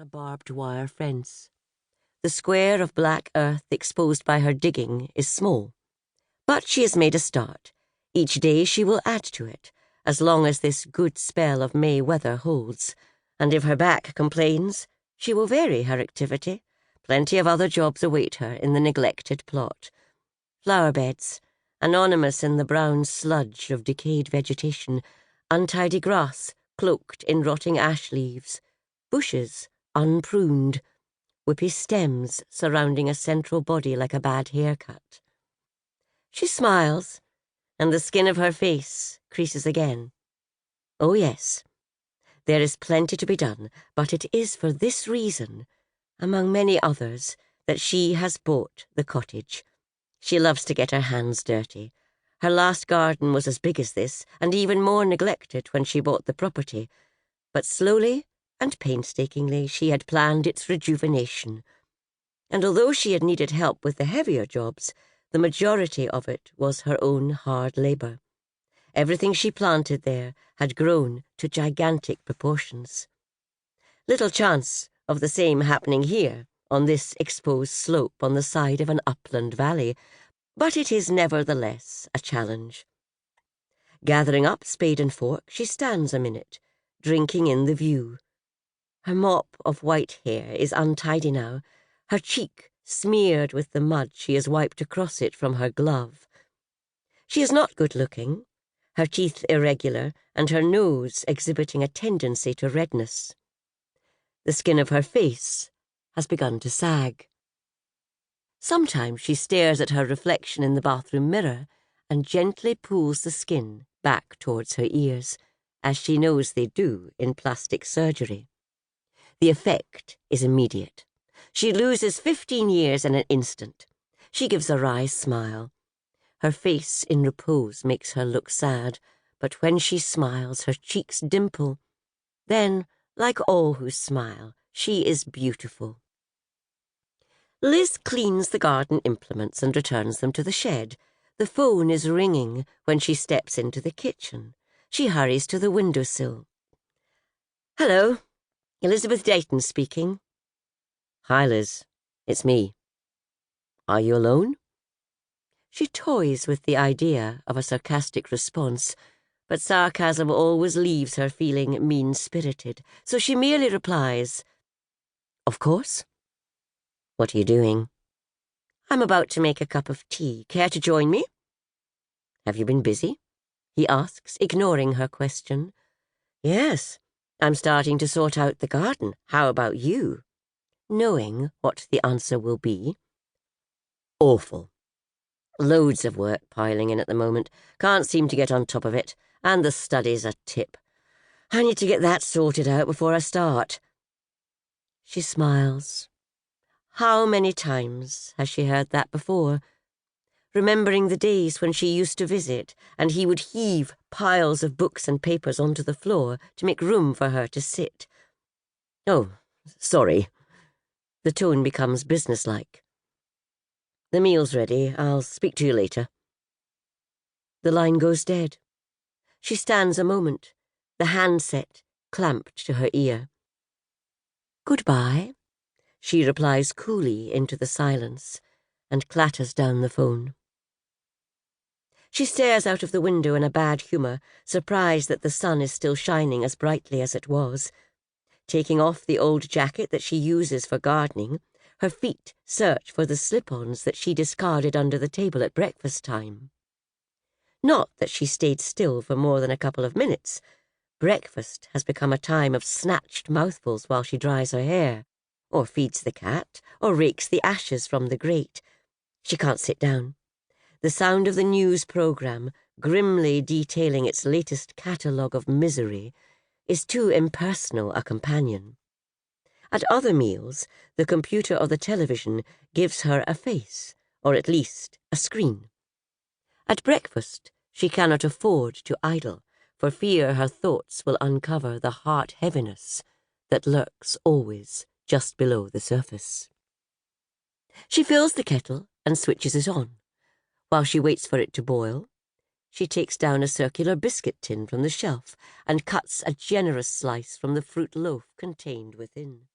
barbed wire fence. The square of black earth exposed by her digging is small, but she has made a start. Each day she will add to it, as long as this good spell of May weather holds, and if her back complains, she will vary her activity. Plenty of other jobs await her in the neglected plot. Flower beds, anonymous in the brown sludge of decayed vegetation, untidy grass cloaked in rotting ash leaves, bushes unpruned, whippy stems surrounding a central body like a bad haircut. She smiles, and the skin of her face creases again. Oh yes, there is plenty to be done, but it is for this reason, among many others, that she has bought the cottage. She loves to get her hands dirty. Her last garden was as big as this, and even more neglected when she bought the property, but slowly and painstakingly she had planned its rejuvenation. And although she had needed help with the heavier jobs, the majority of it was her own hard labour. Everything she planted there had grown to gigantic proportions. Little chance of the same happening here, on this exposed slope on the side of an upland valley, but it is nevertheless a challenge. Gathering up spade and fork, she stands a minute, drinking in the view. Her mop of white hair is untidy now, her cheek smeared with the mud she has wiped across it from her glove. She is not good-looking, her teeth irregular, and her nose exhibiting a tendency to redness. The skin of her face has begun to sag. Sometimes she stares at her reflection in the bathroom mirror and gently pulls the skin back towards her ears, as she knows they do in plastic surgery. The effect is immediate. She loses 15 years in an instant. She gives a wry smile. Her face in repose makes her look sad, but when she smiles, her cheeks dimple. Then, like all who smile, she is beautiful. Liz cleans the garden implements and returns them to the shed. The phone is ringing when she steps into the kitchen. She hurries to the windowsill. "Hello, Elizabeth Dayton speaking." "Hi, Liz. It's me. Are you alone?" She toys with the idea of a sarcastic response, but sarcasm always leaves her feeling mean-spirited, so she merely replies, "Of course. What are you doing?" "I'm about to make a cup of tea. Care to join me?" "Have you been busy?" he asks, ignoring her question. "Yes, I'm starting to sort out the garden. How about you?" Knowing what the answer will be. "Awful. Loads of work piling in at the moment. Can't seem to get on top of it. And the study's a tip. I need to get that sorted out before I start." She smiles. How many times has she heard that before? Remembering the days when she used to visit, and he would heave piles of books and papers onto the floor to make room for her to sit. "Oh, sorry." The tone becomes businesslike. "The meal's ready. I'll speak to you later." The line goes dead. She stands a moment, the handset clamped to her ear. "Goodbye," she replies coolly into the silence, and clatters down the phone. She stares out of the window in a bad humour, surprised that the sun is still shining as brightly as it was. Taking off the old jacket that she uses for gardening, her feet search for the slip-ons that she discarded under the table at breakfast time. Not that she stayed still for more than a couple of minutes. Breakfast has become a time of snatched mouthfuls while she dries her hair, or feeds the cat, or rakes the ashes from the grate. She can't sit down. The sound of the news programme, grimly detailing its latest catalogue of misery, is too impersonal a companion. At other meals, the computer or the television gives her a face, or at least a screen. At breakfast, she cannot afford to idle, for fear her thoughts will uncover the heart-heaviness that lurks always just below the surface. She fills the kettle and switches it on. While she waits for it to boil, she takes down a circular biscuit tin from the shelf and cuts a generous slice from the fruit loaf contained within.